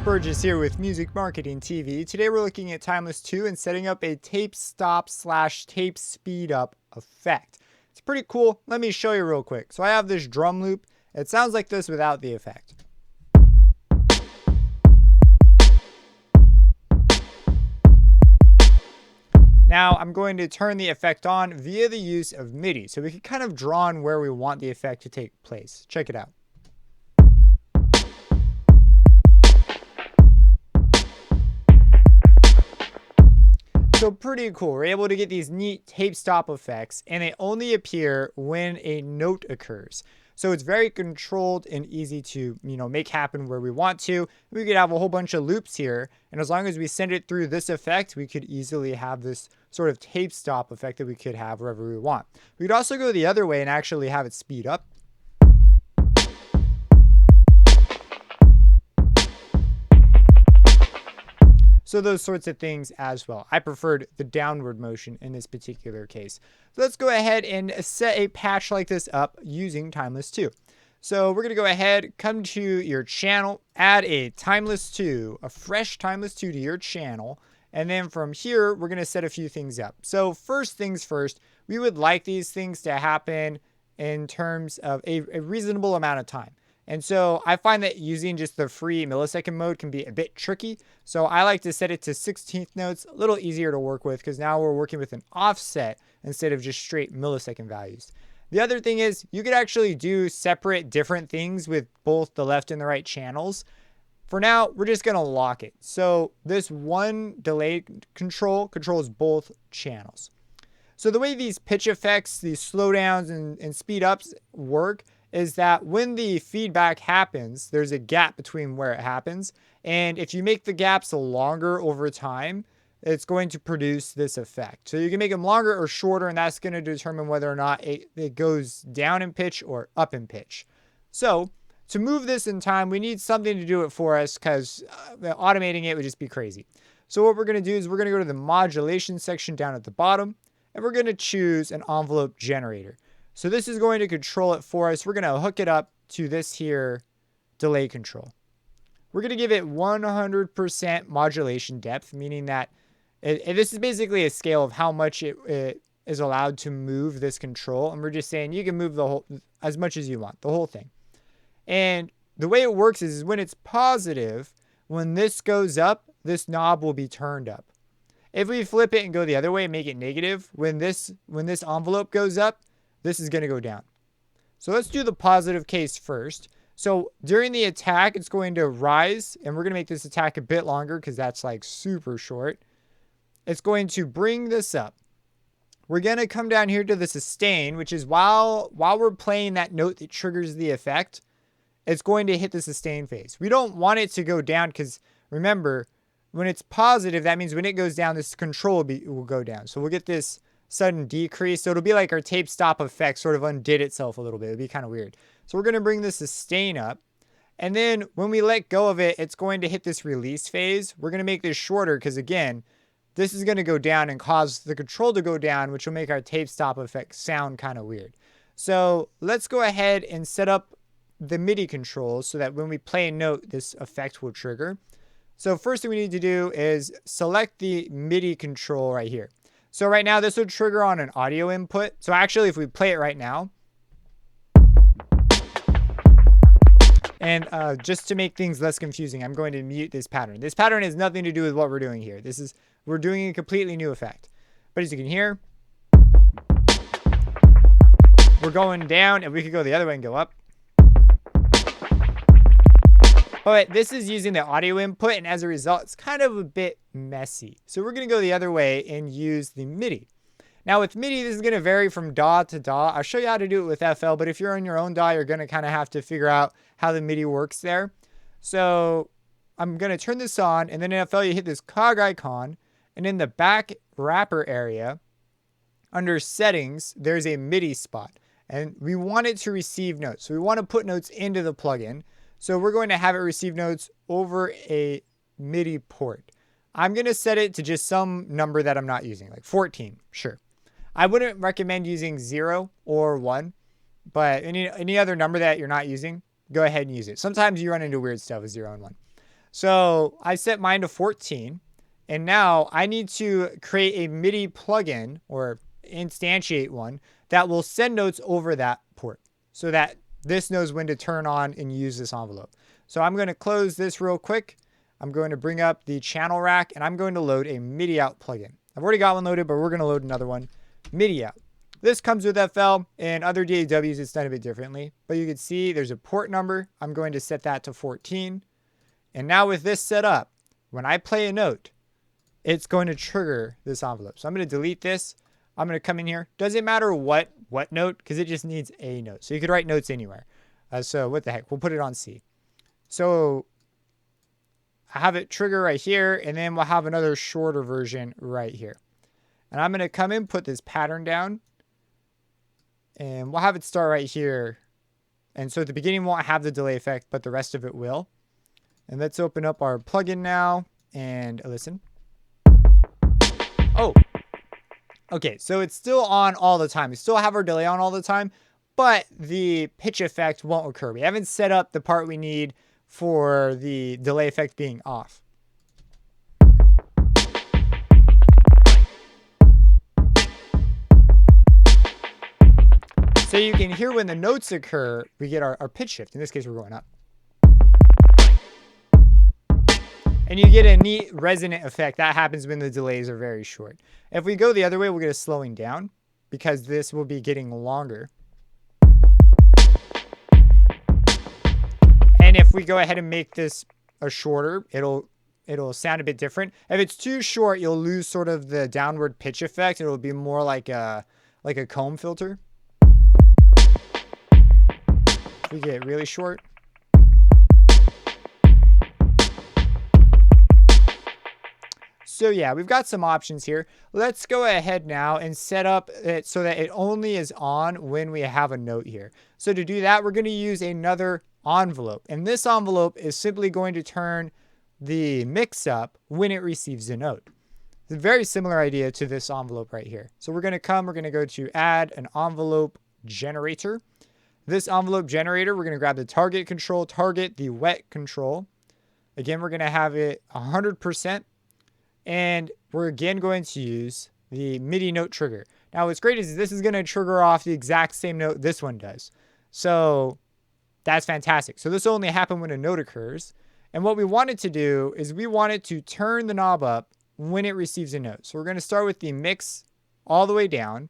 Burgess here with Music Marketing TV. Today we're looking at Timeless 2 and setting up a tape stop / tape speed up effect. It's pretty cool. Let me show you real quick. So I have this drum loop. It sounds like this without the effect. Now I'm going to turn the effect on via the use of MIDI. So we can kind of draw on where we want the effect to take place. Check it out. So pretty cool. We're able to get these neat tape stop effects, and they only appear when a note occurs. So it's very controlled and easy to, make happen where we want to. We could have a whole bunch of loops here, and as long as we send it through this effect, we could easily have this sort of tape stop effect that we could have wherever we want. We could also go the other way and actually have it speed up. So those sorts of things as well. I preferred the downward motion in this particular case. So let's go ahead and set a patch like this up using Timeless 2. So we're going to go ahead, come to your channel, add a Timeless 2, a fresh Timeless 2 to your channel. And then from here, we're going to set a few things up. So first things first, we would like these things to happen in terms of a reasonable amount of time. And so I find that using just the free millisecond mode can be a bit tricky. So I like to set it to 16th notes, a little easier to work with because now we're working with an offset instead of just straight millisecond values. The other thing is you could actually do separate different things with both the left and the right channels. For now, we're just going to lock it. So this one delay control controls both channels. So the way these pitch effects, these slowdowns and speed ups work is that when the feedback happens, there's a gap between where it happens. And if you make the gaps longer over time, it's going to produce this effect. So you can make them longer or shorter, and that's going to determine whether or not it goes down in pitch or up in pitch. So to move this in time, we need something to do it for us because automating it would just be crazy. So what we're going to do is we're going to go to the modulation section down at the bottom, and we're going to choose an envelope generator. So this is going to control it for us. We're going to hook it up to this here delay control. We're going to give it 100% modulation depth, meaning that this is basically a scale of how much it is allowed to move this control. And we're just saying you can move the whole as much as you want, the whole thing. And the way it works is when it's positive, when this goes up, this knob will be turned up. If we flip it and go the other way and make it negative, when this envelope goes up, this is going to go down. So let's do the positive case first. So during the attack, it's going to rise, and we're going to make this attack a bit longer because that's like super short. It's going to bring this up. We're going to come down here to the sustain, which is while we're playing that note that triggers the effect, it's going to hit the sustain phase. We don't want it to go down because remember, when it's positive, that means when it goes down, this control will go down. So we'll get this sudden decrease. So it'll be like our tape stop effect sort of undid itself a little bit. It'd be kind of weird. So we're going to bring the sustain up. And then when we let go of it, it's going to hit this release phase. We're going to make this shorter because again, this is going to go down and cause the control to go down, which will make our tape stop effect sound kind of weird. So let's go ahead and set up the MIDI controls so that when we play a note, this effect will trigger. So first thing we need to do is select the MIDI control right here. So right now, this would trigger on an audio input. So actually, if we play it right now, and just to make things less confusing, I'm going to mute this pattern. This pattern has nothing to do with what we're doing here. We're doing a completely new effect. But as you can hear, we're going down, and we could go the other way and go up. But this is using the audio input, and as a result, it's kind of a bit messy. So we're going to go the other way and use the MIDI. Now with MIDI, this is going to vary from DAW to DAW. I'll show you how to do it with FL, but if you're on your own DAW, you're going to kind of have to figure out how the MIDI works there. So I'm going to turn this on, and then in FL, you hit this cog icon, and in the back wrapper area, under settings, there's a MIDI spot, and we want it to receive notes. So we want to put notes into the plugin. So we're going to have it receive notes over a MIDI port. I'm going to set it to just some number that I'm not using, like 14, sure. I wouldn't recommend using 0 or 1, but any other number that you're not using, go ahead and use it. Sometimes you run into weird stuff with 0 and 1. So I set mine to 14. And now I need to create a MIDI plugin or instantiate one that will send notes over that port so that this knows when to turn on and use this envelope. So I'm going to close this real quick. I'm going to bring up the channel rack and I'm going to load a MIDI out plugin. I've already got one loaded, but we're going to load another one, MIDI out. This comes with FL, and other DAWs it's done a bit differently. But you can see there's a port number. I'm going to set that to 14. And now with this set up, when I play a note, it's going to trigger this envelope. So I'm going to delete this. I'm going to come in here. Doesn't matter what note, because it just needs a note. So you could write notes anywhere. So what the heck? We'll put it on C. So I have it trigger right here, and then we'll have another shorter version right here. And I'm going to come in, put this pattern down, and we'll have it start right here. And so at the beginning won't have the delay effect, but the rest of it will. And let's open up our plugin now and listen. Oh, okay. So it's still on all the time. We still have our delay on all the time, but the pitch effect won't occur. We haven't set up the part we need for the delay effect being off. So you can hear when the notes occur, we get our pitch shift. In this case, we're going up. And you get a neat resonant effect. That happens when the delays are very short. If we go the other way, we'll get a slowing down because this will be getting longer. And if we go ahead and make this a shorter, it'll sound a bit different. If it's too short, you'll lose sort of the downward pitch effect. It'll be more like a comb filter. If we get really short. So yeah, we've got some options here. Let's go ahead now and set up it so that it only is on when we have a note here. So to do that, we're going to use another envelope. And this envelope is simply going to turn the mix up when it receives a note. It's a very similar idea to this envelope right here. So we're going to go to add an envelope generator. This envelope generator, we're going to grab the target control, target the wet control. Again, we're going to have it 100%. And we're again going to use the MIDI note trigger. Now what's great is this is going to trigger off the exact same note this one does. So that's fantastic. So this will only happen when a note occurs. And what we want it to do is we want it to turn the knob up when it receives a note. So we're going to start with the mix all the way down.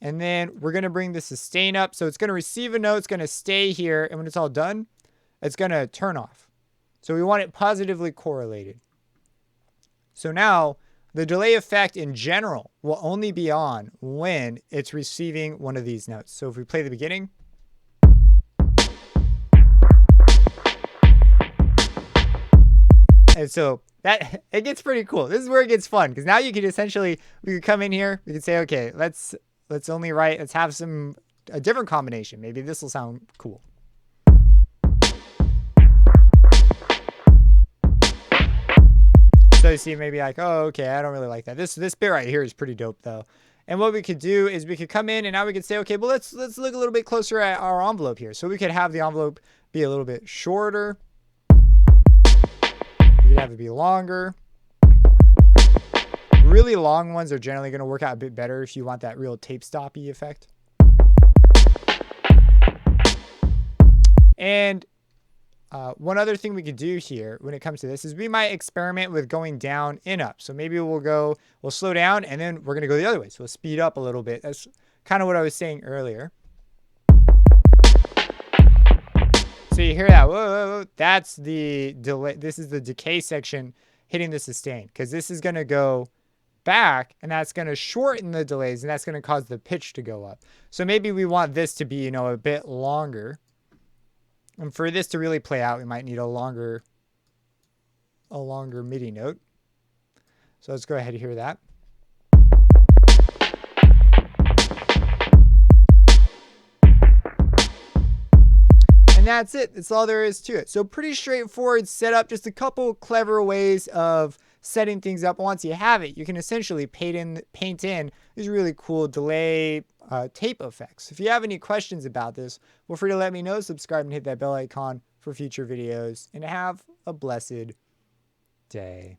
And then we're going to bring the sustain up. So it's going to receive a note. It's going to stay here. And when it's all done, it's going to turn off. So we want it positively correlated. So now the delay effect in general will only be on when it's receiving one of these notes. So if we play the beginning. And so that it gets pretty cool. This is where it gets fun because now you can essentially, we could come in here. We could say, okay, let's only write, let's have a different combination. Maybe this will sound cool. So you see maybe like, oh, okay, I don't really like that. This bit right here is pretty dope though. And what we could do is we could come in and now we could say, okay, well, let's look a little bit closer at our envelope here. So we could have the envelope be a little bit shorter. We could have it be longer. Really long ones are generally going to work out a bit better if you want that real tape stoppy effect. And one other thing we could do here when it comes to this is we might experiment with going down and up. So maybe we'll slow down and then we're going to go the other way. So we'll speed up a little bit. That's kind of what I was saying earlier. So you hear that, whoa, whoa, whoa. That's the delay. This is the decay section hitting the sustain because this is going to go back and that's going to shorten the delays and that's going to cause the pitch to go up. So maybe we want this to be, a bit longer. And for this to really play out, we might need a longer MIDI note. So let's go ahead and hear that. And that's it. That's all there is to it. So pretty straightforward setup. Just a couple clever ways of setting things up. Once you have it, you can essentially paint in these really cool delay tape effects. If you have any questions about this, feel free to let me know. Subscribe and hit that bell icon for for future videos, and have a blessed day.